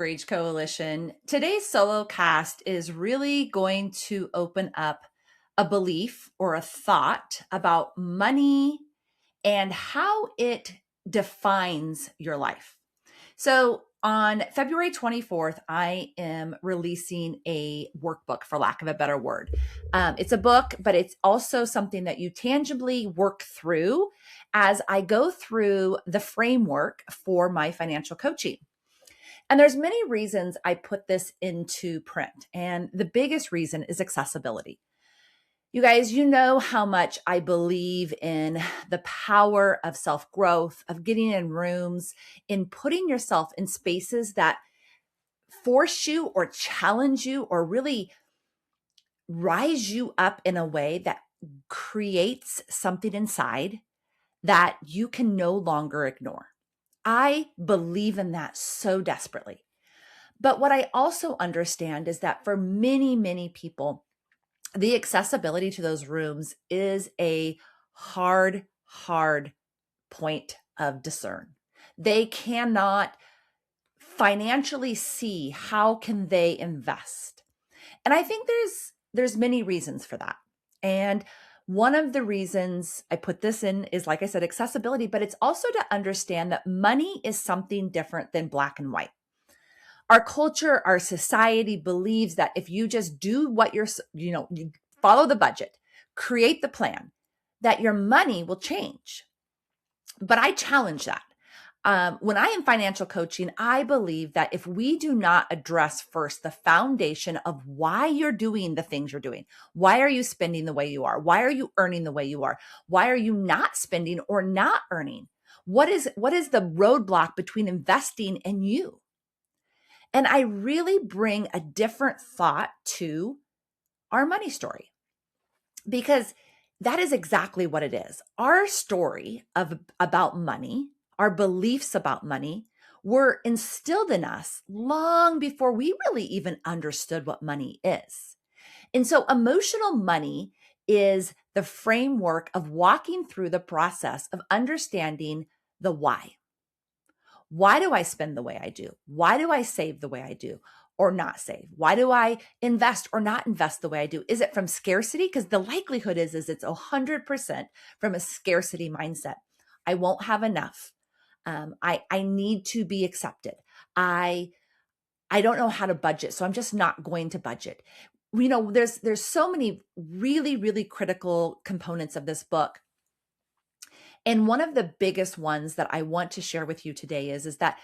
Age Coalition. Today's solo cast is really going to open up a belief or a thought about money and how it defines your life. So, on February 24th, I am releasing a workbook, for lack of a better word. It's a book, but it's also something that you tangibly work through as I go through the framework for my financial coaching. And there's many reasons I put this into print. And the biggest reason is accessibility. You guys, you know how much I believe in the power of self-growth, of getting in rooms, in putting yourself in spaces that force you or challenge you or really rise you up in a way that creates something inside that you can no longer ignore. I believe in that so desperately. But what I also understand is that for many, many people, the accessibility to those rooms is a hard point of discern. They cannot financially see how can they invest. And I think there's many reasons for that. And one of the reasons I put this in is, like I said, accessibility, but it's also to understand that money is something different than black and white. Our culture, our society believes that if you just do what you follow the budget, create the plan, that your money will change. But I challenge that. When I am financial coaching, I believe that if we do not address first the foundation of why you're doing the things you're doing, why are you spending the way you are? Why are you earning the way you are? Why are you not spending or not earning? What is the roadblock between investing and you? And I really bring a different thought to our money story, because that is exactly what it is. Our story about money, our beliefs about money were instilled in us long before we really even understood what money is. And so emotional money is the framework of walking through the process of understanding the why. Why do I spend the way I do? Why do I save the way I do or not save? Why do I invest or not invest the way I do? Is it from scarcity? Because the likelihood is it's 100% from a scarcity mindset. I won't have enough. I need to be accepted. I don't know how to budget, so I'm just not going to budget. There's so many really, really critical components of this book. And one of the biggest ones that I want to share with you today is that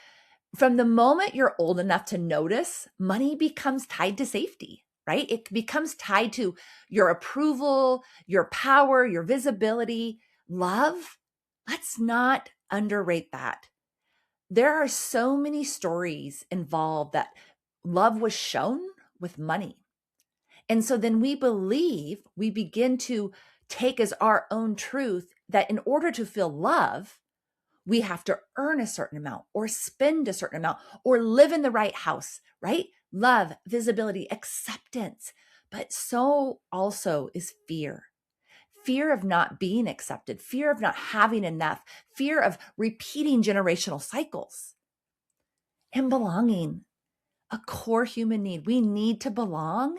from the moment you're old enough to notice, money becomes tied to safety, right? It becomes tied to your approval, your power, your visibility, love. Let's not underrate that. There are so many stories involved that love was shown with money. And so then we begin to take as our own truth that in order to feel love, we have to earn a certain amount or spend a certain amount or live in the right house, right? Love, visibility, acceptance. But so also is fear. Fear of not being accepted, fear of not having enough, fear of repeating generational cycles. And belonging, a core human need. We need to belong.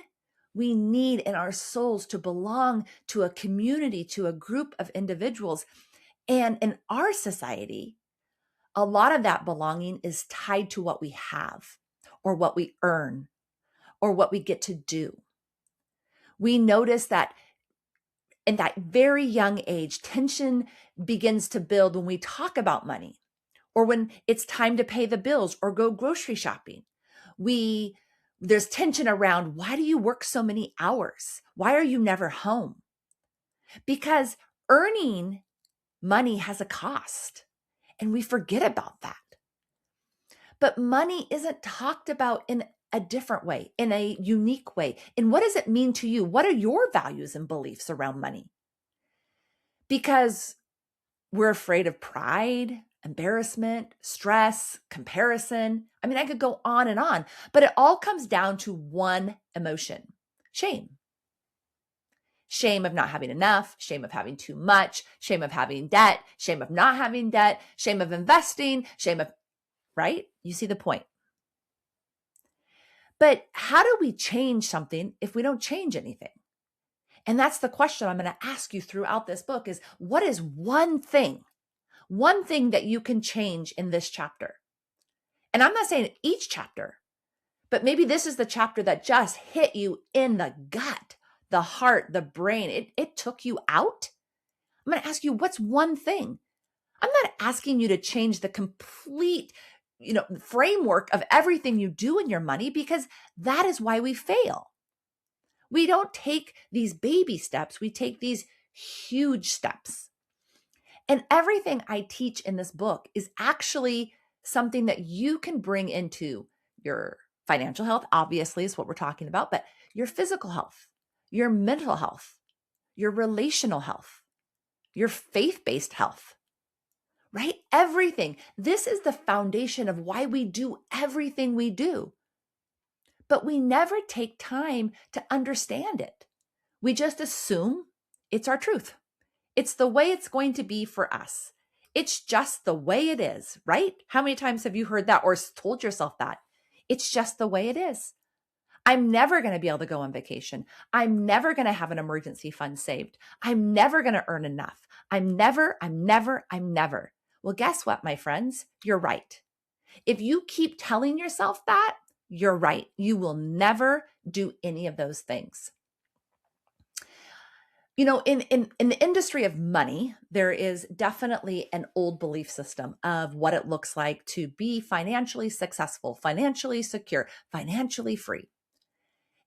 We need in our souls to belong to a community, to a group of individuals. And in our society, a lot of that belonging is tied to what we have or what we earn or what we get to do. We notice that in that very young age, tension begins to build when we talk about money or when it's time to pay the bills or go grocery shopping. There's tension around, why do you work so many hours? Why are you never home? Because earning money has a cost, and we forget about that. But money isn't talked about in a different way, in a unique way. And what does it mean to you? What are your values and beliefs around money? Because we're afraid of pride, embarrassment, stress, comparison. I mean, I could go on, but it all comes down to one emotion: shame. Shame of not having enough, shame of having too much, shame of having debt, shame of not having debt, shame of investing, right? You see the point. But how do we change something if we don't change anything? And that's the question I'm going to ask you throughout this book is what is one thing that you can change in this chapter? And I'm not saying each chapter, but maybe this is the chapter that just hit you in the gut, the heart, the brain. It took you out. I'm going to ask you, what's one thing? I'm not asking you to change the complete, framework of everything you do in your money, because that is why we fail. We don't take these baby steps. We take these huge steps. And everything I teach in this book is actually something that you can bring into your financial health, obviously, is what we're talking about, but your physical health, your mental health, your relational health, your faith-based health, right? Everything. This is the foundation of why we do everything we do. But we never take time to understand it. We just assume it's our truth. It's the way it's going to be for us. It's just the way it is, right? How many times have you heard that or told yourself that? It's just the way it is. I'm never going to be able to go on vacation. I'm never going to have an emergency fund saved. I'm never going to earn enough. I'm never. Well, guess what, my friends? You're right. If you keep telling yourself that, you're right. You will never do any of those things. In the industry of money, there is definitely an old belief system of what it looks like to be financially successful, financially secure, financially free.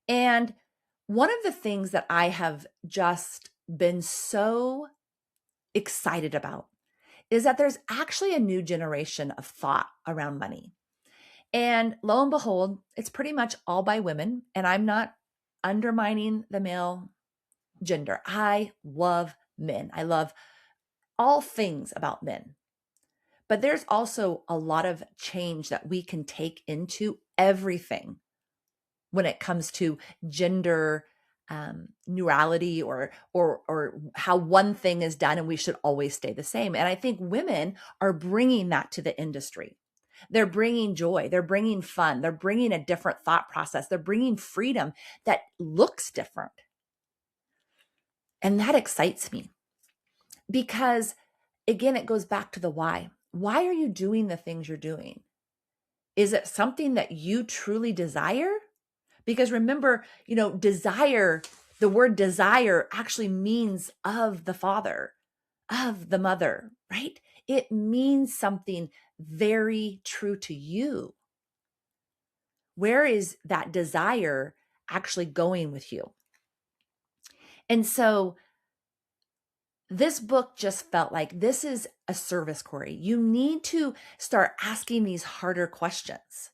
And one of the things that I have just been so excited about is that there's actually a new generation of thought around money. And lo and behold, it's pretty much all by women. And I'm not undermining the male gender. I love men. I love all things about men. But there's also a lot of change that we can take into everything when it comes to gender neurality or how one thing is done and we should always stay the same. And I think women are bringing that to the industry. They're bringing joy. They're bringing fun. They're bringing a different thought process. They're bringing freedom that looks different. And that excites me because, again, it goes back to the why. Why are you doing the things you're doing? Is it something that you truly desire? Because remember, desire, the word desire actually means of the father, of the mother, right? It means something very true to you. Where is that desire actually going with you? And so this book just felt like this is a service, Corey. You need to start asking these harder questions.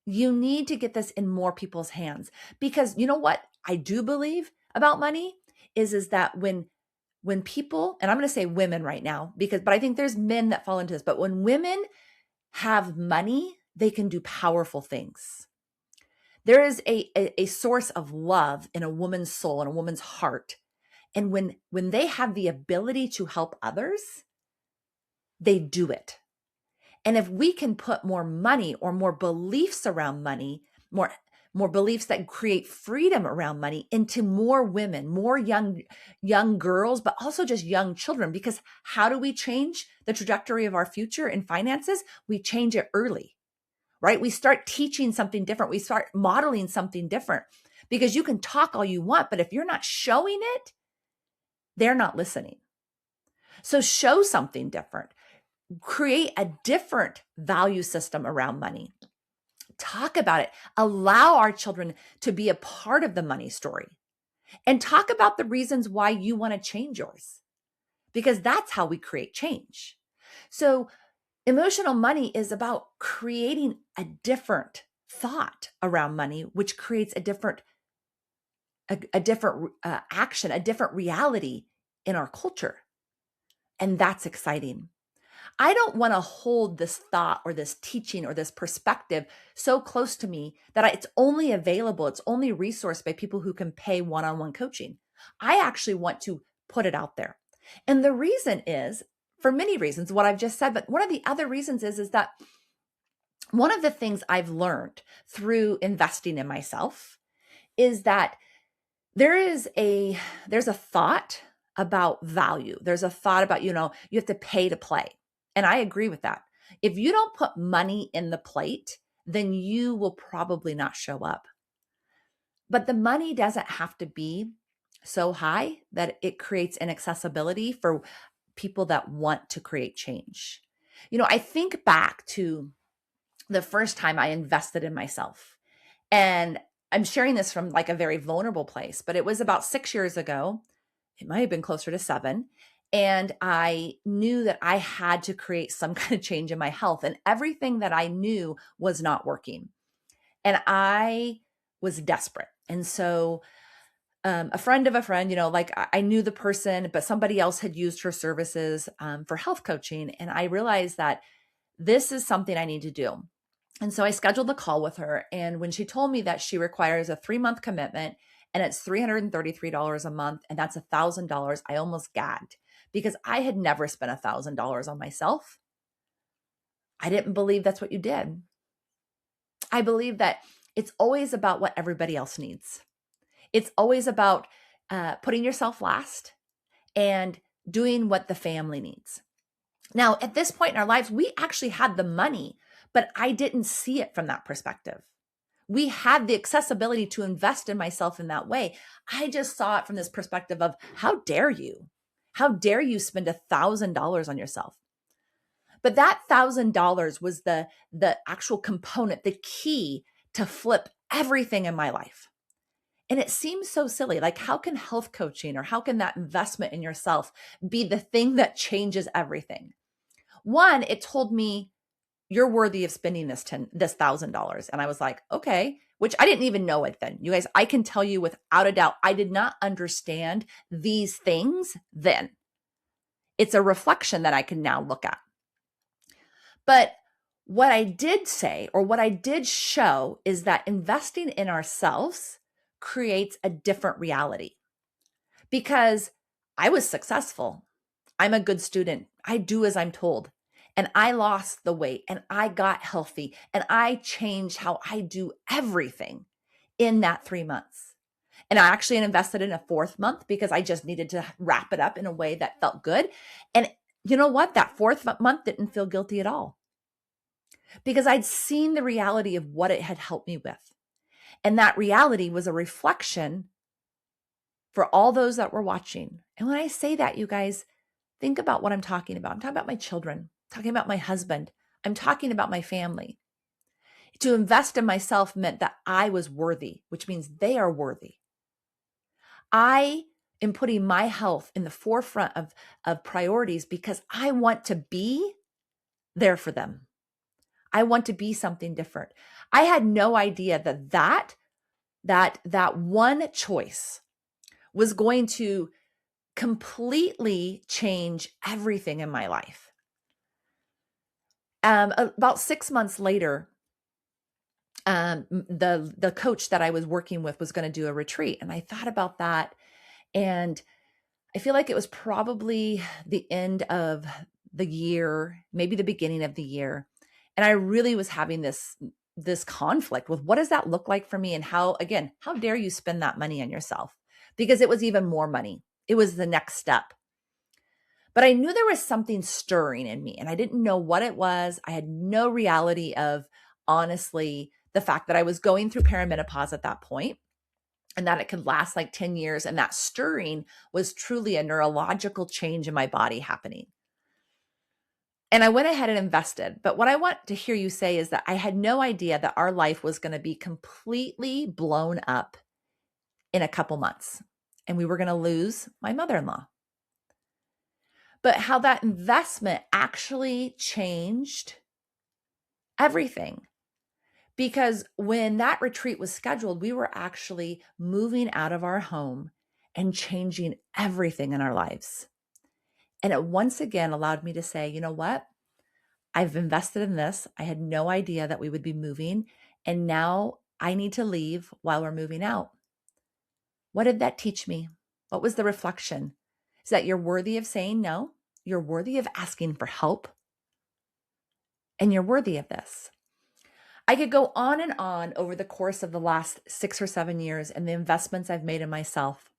You need to get this in more people's hands because you know what I do believe about money is that when people, and I'm going to say women right now but I think there's men that fall into this, but when women have money, they can do powerful things. There is a source of love in a woman's soul and a woman's heart. And when they have the ability to help others, they do it. And if we can put more money or more beliefs around money, more beliefs that create freedom around money into more women, more young girls, but also just young children, because how do we change the trajectory of our future in finances? We change it early, right? We start teaching something different. We start modeling something different because you can talk all you want, but if you're not showing it, they're not listening. So show something different. Create a different value system around money. Talk about it. Allow our children to be a part of the money story and talk about the reasons why you want to change yours, because that's how we create change. So emotional money is about creating a different thought around money, which creates a different action, a different reality in our culture. And that's exciting. I don't want to hold this thought or this teaching or this perspective so close to me that it's only available, it's only resourced by people who can pay one-on-one coaching. I actually want to put it out there. And the reason is, for many reasons, what I've just said, but one of the other reasons is that One of the things I've learned through investing in myself is that there's a thought about value. There's a thought about, you have to pay to play. And I agree with that. If you don't put money in the plate, then you will probably not show up. But the money doesn't have to be so high that it creates inaccessibility for people that want to create change. I think back to the first time I invested in myself. And I'm sharing this from like a very vulnerable place, but it was about 6 years ago. It might have been closer to 7. And I knew that I had to create some kind of change in my health, and everything that I knew was not working. And I was desperate. And so, a friend of a friend, like I knew the person, but somebody else had used her services for health coaching. And I realized that this is something I need to do. And so I scheduled the call with her. And when she told me that she requires a 3-month commitment and it's $333 a month, and that's $1,000, I almost gagged because I had never spent $1,000 on myself. I didn't believe that's what you did. I believe that it's always about what everybody else needs. It's always about putting yourself last and doing what the family needs. Now, at this point in our lives, we actually had the money, but I didn't see it from that perspective. We had the accessibility to invest in myself in that way. I just saw it from this perspective of how dare you? How dare you spend $1,000 on yourself? But that $1,000 was the actual component, the key to flip everything in my life. And it seems so silly. Like, how can health coaching or how can that investment in yourself be the thing that changes everything? One, it told me you're worthy of spending this $1,000. And I was like, okay, which I didn't even know it then. You guys, I can tell you without a doubt, I did not understand these things then. It's a reflection that I can now look at. But what I did say, or what I did show, is that investing in ourselves creates a different reality. Because I was successful. I'm a good student. I do as I'm told. And I lost the weight and I got healthy and I changed how I do everything in that 3 months. And I actually invested in a 4th month because I just needed to wrap it up in a way that felt good. And you know what? That 4th month didn't feel guilty at all because I'd seen the reality of what it had helped me with. And that reality was a reflection for all those that were watching. And when I say that, you guys, think about what I'm talking about. I'm talking about my children, I'm talking about my husband. I'm talking about my family. To invest in myself meant that I was worthy, which means they are worthy. I am putting my health in the forefront of priorities because I want to be there for them. I want to be something different. I had no idea that one choice was going to completely change everything in my life. About 6 months later, the coach that I was working with was going to do a retreat, and I thought about that, and I feel like it was probably the end of the year, maybe the beginning of the year, and I really was having this conflict with what does that look like for me, and how dare you spend that money on yourself? Because it was even more money. It was the next step. But I knew there was something stirring in me and I didn't know what it was. I had no reality of, honestly, the fact that I was going through perimenopause at that point and that it could last like 10 years. And that stirring was truly a neurological change in my body happening. And I went ahead and invested. But what I want to hear you say is that I had no idea that our life was going to be completely blown up in a couple months and we were going to lose my mother-in-law. But how that investment actually changed everything. Because when that retreat was scheduled, we were actually moving out of our home and changing everything in our lives. And it once again allowed me to say, you know what? I've invested in this. I had no idea that we would be moving. And now I need to leave while we're moving out. What did that teach me? What was the reflection? Is that you're worthy of saying no. You're worthy of asking for help. And you're worthy of this. I could go on and on over the course of the last 6 or 7 years and the investments I've made in myself,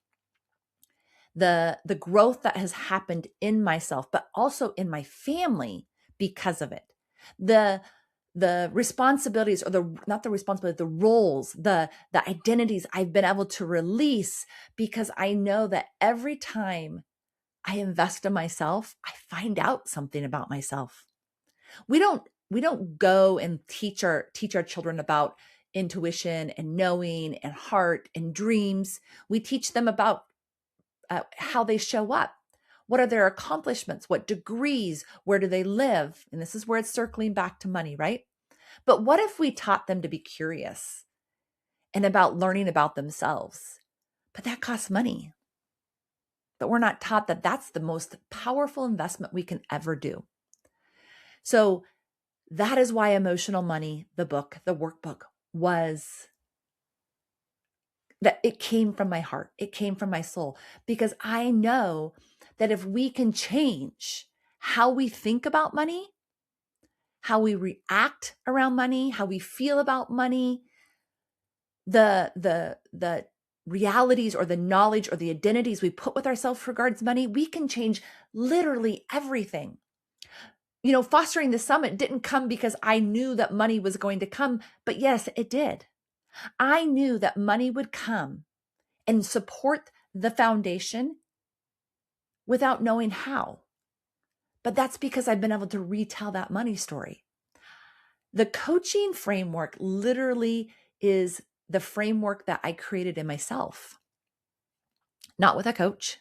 the growth that has happened in myself, but also in my family because of it. The responsibilities, or the not the responsibility, the roles, the identities I've been able to release, because I know that every time I invest in myself, I find out something about myself. We don't go and teach our children about intuition and knowing and heart and dreams. We teach them about how they show up. What are their accomplishments? What degrees? Where do they live? And this is where it's circling back to money, right? But what if we taught them to be curious and about learning about themselves? But that costs money. But we're not taught that that's the most powerful investment we can ever do. So that is why Emotional Money, the book, the workbook, was that it came from my heart. It came from my soul, because I know that if we can change how we think about money, how we react around money, how we feel about money, the realities or the knowledge or the identities we put with ourselves regards money, we can change literally everything. Fostering the summit didn't come because I knew that money was going to come, but yes, it did. I knew that money would come and support the foundation without knowing how. But that's because I've been able to retell that money story. The coaching framework literally is the framework that I created in myself, not with a coach,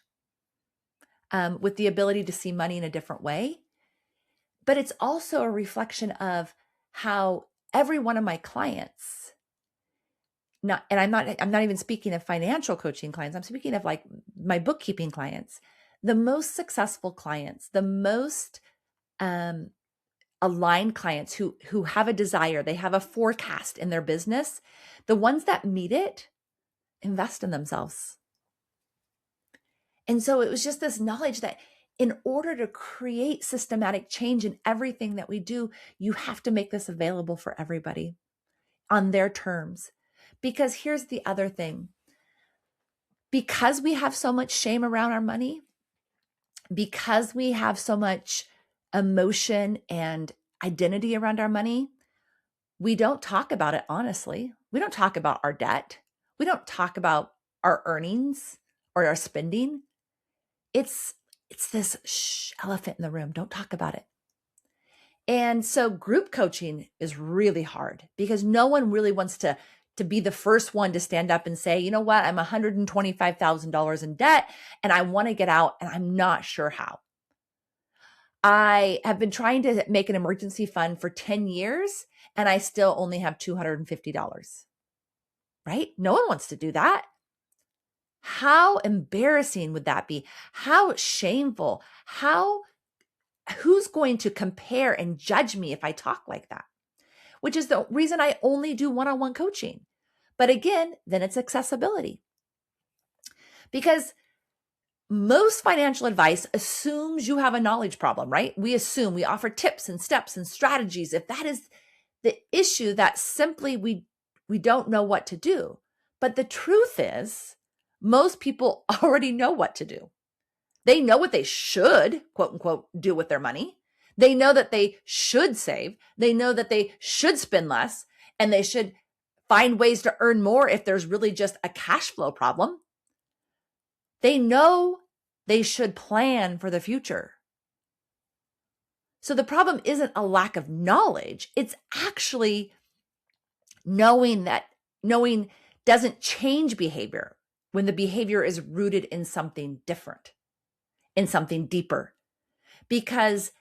with the ability to see money in a different way. But it's also a reflection of how every one of my clients, I'm not even speaking of financial coaching clients. I'm speaking of like my bookkeeping clients, the most successful clients, the most aligned clients who have a desire, they have a forecast in their business. The ones that meet it invest in themselves. And so it was just this knowledge that in order to create systematic change in everything that we do, you have to make this available for everybody on their terms. Because here's the other thing. Because we have so much shame around our money, because we have so much emotion and identity around our money, we don't talk about it honestly. We don't talk about our debt. We don't talk about our earnings or our spending. It's this elephant in the room. Don't talk about it. And so group coaching is really hard because no one really wants to be the first one to stand up and say, you know what, I'm $125,000 in debt and I want to get out and I'm not sure how. I have been trying to make an emergency fund for 10 years and I still only have $250, right? No one wants to do that. How embarrassing would that be? How shameful? Who's going to compare and judge me if I talk like that? Which is the reason I only do one-on-one coaching. But again, then it's accessibility. Because most financial advice assumes you have a knowledge problem, right? We offer tips and steps and strategies. If that is the issue, that simply we don't know what to do. But the truth is, most people already know what to do. They know what they should, quote unquote, do with their money. They know that they should save. They know that they should spend less and they should find ways to earn more if there's really just a cash flow problem. They know they should plan for the future. So the problem isn't a lack of knowledge. It's actually knowing doesn't change behavior when the behavior is rooted in something different, in something deeper. Because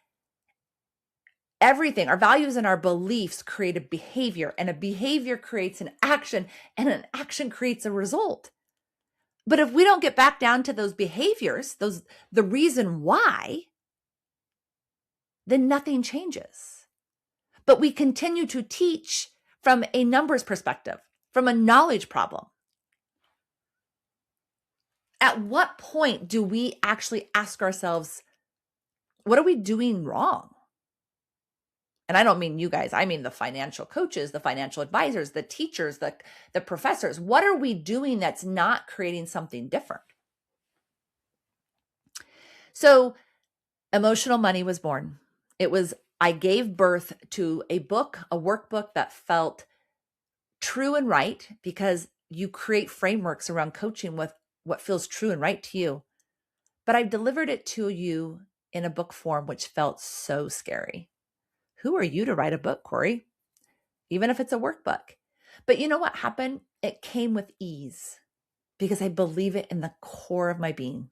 everything, our values and our beliefs create a behavior, and a behavior creates an action, and an action creates a result. But if we don't get back down to those behaviors, the reason why, then nothing changes. But we continue to teach from a numbers perspective, from a knowledge problem. At what point do we actually ask ourselves, what are we doing wrong? And I don't mean you guys, I mean the financial coaches, the financial advisors, the teachers, the professors. What are we doing that's not creating something different? So Emotional Money was born. I gave birth to a book, a workbook that felt true and right, because you create frameworks around coaching with what feels true and right to you. But I've delivered it to you in a book form, which felt so scary. Who are you to write a book, Corey? Even if it's a workbook. But you know what happened? It came with ease because I believe it in the core of my being.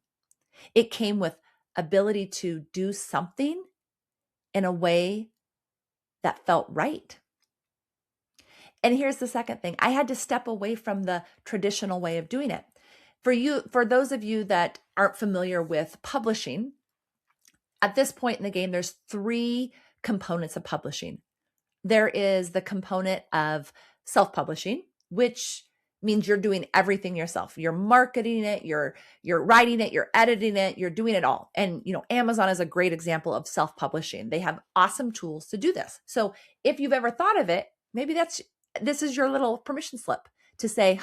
It came with ability to do something in a way that felt right. And here's the second thing. I had to step away from the traditional way of doing it. For those of you that aren't familiar with publishing, at this point in the game, there's three components of publishing. There is the component of self-publishing, which means you're doing everything yourself. You're marketing it, you're writing it, you're editing it, you're doing it all. And Amazon is a great example of self-publishing. They have awesome tools to do this. So if you've ever thought of it, maybe this is your little permission slip to say,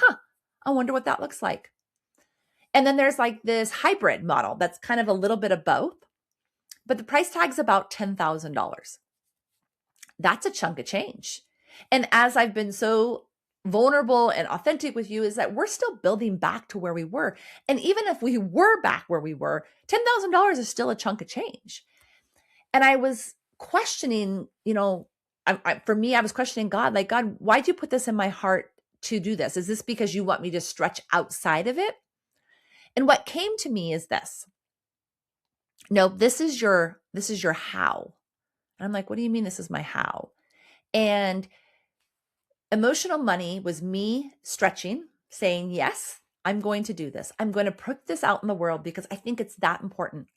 I wonder what that looks like. And then there's like this hybrid model that's kind of a little bit of both, but the price tag's about $10,000. That's a chunk of change. And as I've been so vulnerable and authentic with you, is that we're still building back to where we were. And even if we were back where we were, $10,000 is still a chunk of change. And I was questioning, for me, I was questioning God, like, God, why'd you put this in my heart to do this? Is this because you want me to stretch outside of it? And what came to me is this. No, this is your how. And I'm like, what do you mean this is my how? And Emotional Money was me stretching, saying, yes, I'm going to do this. I'm going to put this out in the world because I think it's that important.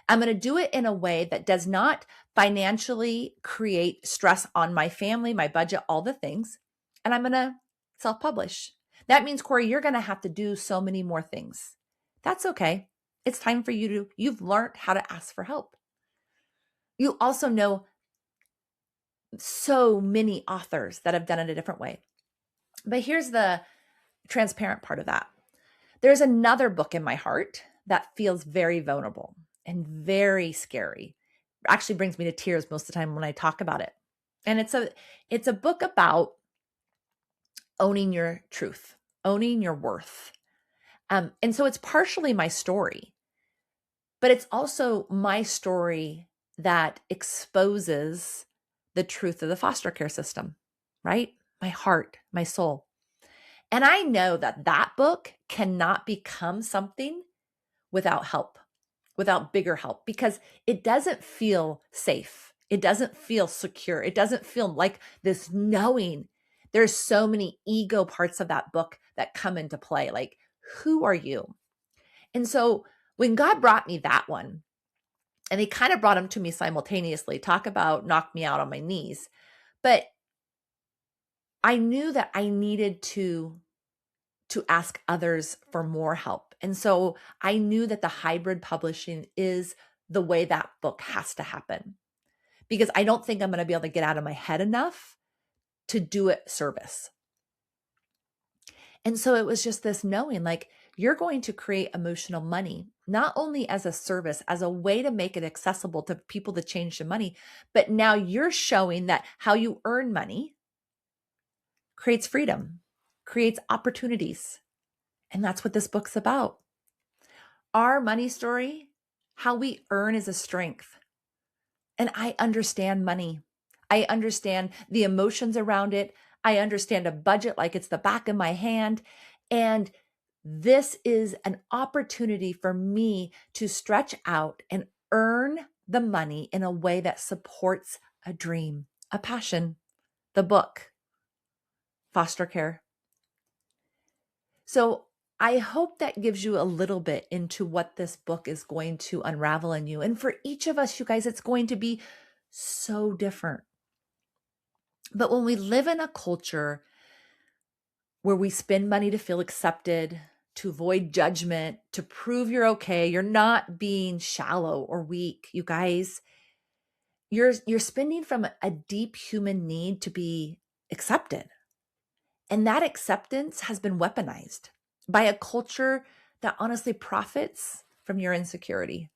I'm going to do it in a way that does not financially create stress on my family, my budget, all the things. And I'm going to self-publish. That means, Corey, you're going to have to do so many more things. That's okay. It's time for you've learned how to ask for help. You also know so many authors that have done it a different way. But here's the transparent part of that. There's another book in my heart that feels very vulnerable and very scary. It actually brings me to tears most of the time when I talk about it. And it's a book about owning your truth, owning your worth. And so it's partially my story, but it's also my story that exposes the truth of the foster care system, right? My heart, my soul. And I know that book cannot become something without help, without bigger help, because it doesn't feel safe. It doesn't feel secure. It doesn't feel like this knowing. There's so many ego parts of that book that come into play. Like, who are you? And so when God brought me that one, and he kind of brought them to me simultaneously, talk about knock me out on my knees. But I knew that I needed to ask others for more help. And so I knew that the hybrid publishing is the way that book has to happen, because I don't think I'm going to be able to get out of my head enough to do it service. And so it was just this knowing, like, you're going to create Emotional Money, not only as a service, as a way to make it accessible to people to change the money, but now you're showing that how you earn money creates freedom, creates opportunities. And that's what this book's about. Our money story, how we earn, is a strength. And I understand money. I understand the emotions around it. I understand a budget like it's the back of my hand. And this is an opportunity for me to stretch out and earn the money in a way that supports a dream, a passion, the book, foster care. So I hope that gives you a little bit into what this book is going to unravel in you. And for each of us, you guys, it's going to be so different. But when we live in a culture where we spend money to feel accepted, to avoid judgment, to prove you're okay, you're not being shallow or weak, you guys, You're spending from a deep human need to be accepted. And that acceptance has been weaponized by a culture that honestly profits from your insecurity.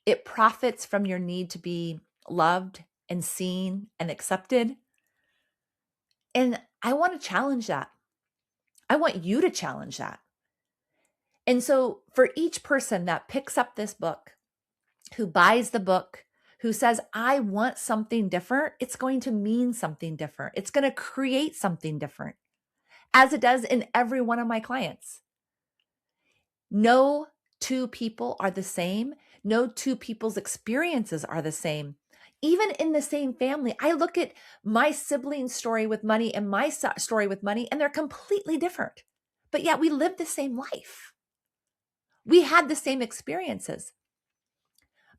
It profits from your need to be loved and seen and accepted. And I want to challenge that. I want you to challenge that. And so for each person that picks up this book, who buys the book, who says, I want something different, it's going to mean something different. It's going to create something different, as it does in every one of my clients. No two people are the same. No two people's experiences are the same. Even in the same family, I look at my sibling's story with money and my story with money, and they're completely different. But yet we live the same life. We had the same experiences.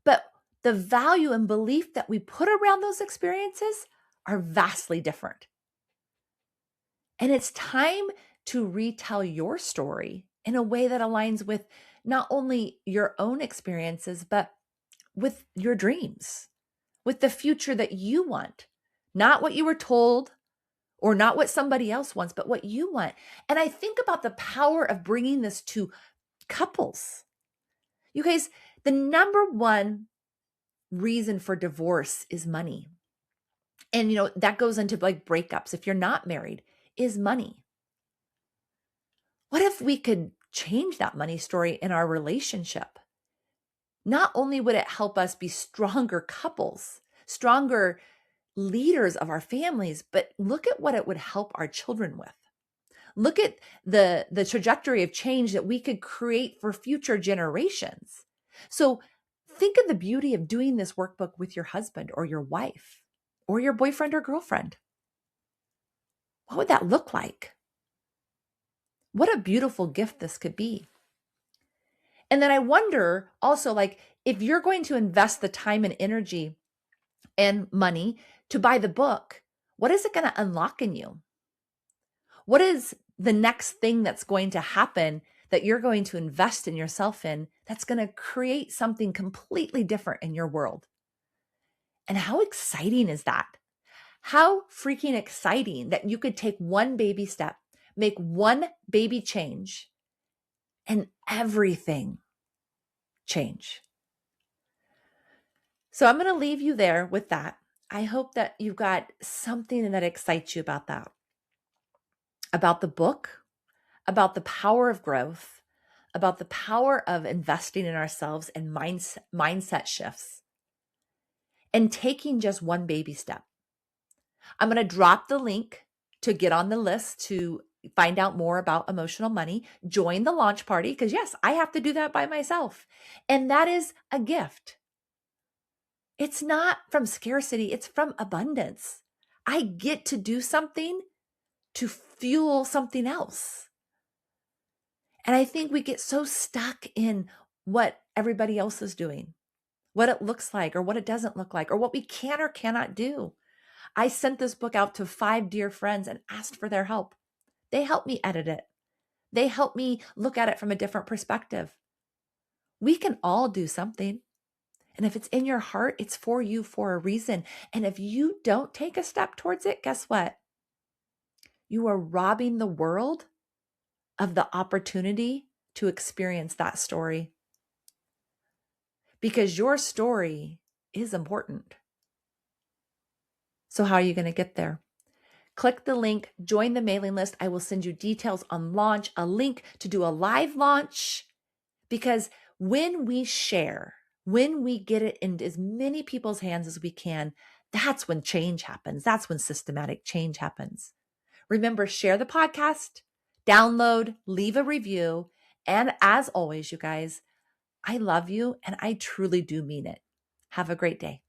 But the value and belief that we put around those experiences are vastly different. And it's time to retell your story in a way that aligns with not only your own experiences, but with your dreams, with the future that you want, not what you were told or not what somebody else wants, but what you want. And I think about the power of bringing this to couples. You guys, the number one reason for divorce is money. And, that goes into like breakups. If you're not married, is money. What if we could change that money story in our relationship? Not only would it help us be stronger couples, stronger leaders of our families, but look at what it would help our children with. Look at the trajectory of change that we could create for future generations. So think of the beauty of doing this workbook with your husband or your wife or your boyfriend or girlfriend. What would that look like? What a beautiful gift this could be. And then I wonder also, like, if you're going to invest the time and energy and money to buy the book, what is it going to unlock in you? What is the next thing that's going to happen that you're going to invest in yourself in that's going to create something completely different in your world? And how exciting is that? How freaking exciting that you could take one baby step, make one baby change, and everything change. So I'm going to leave you there with that. I hope that you got something that excites you about that, about the book, about the power of growth, about the power of investing in ourselves and mindset shifts, and taking just one baby step. I'm going to drop the link to get on the list to find out more about emotional money. Join the launch party, because yes, I have to do that by myself. And that is a gift. It's not from scarcity, it's from abundance. I get to do something to fuel something else. And I think we get so stuck in what everybody else is doing, what it looks like or what it doesn't look like, or what we can or cannot do. I sent this book out to 5 dear friends and asked for their help. They helped me edit it. They helped me look at it from a different perspective. We can all do something. And if it's in your heart, it's for you for a reason. And if you don't take a step towards it, guess what? You are robbing the world of the opportunity to experience that story. Because your story is important. So how are you going to get there? Click the link, join the mailing list. I will send you details on launch, a link to do a live launch. Because when we share, when we get it in as many people's hands as we can, that's when change happens. That's when systematic change happens. Remember, share the podcast, download, leave a review. And as always, you guys, I love you and I truly do mean it. Have a great day.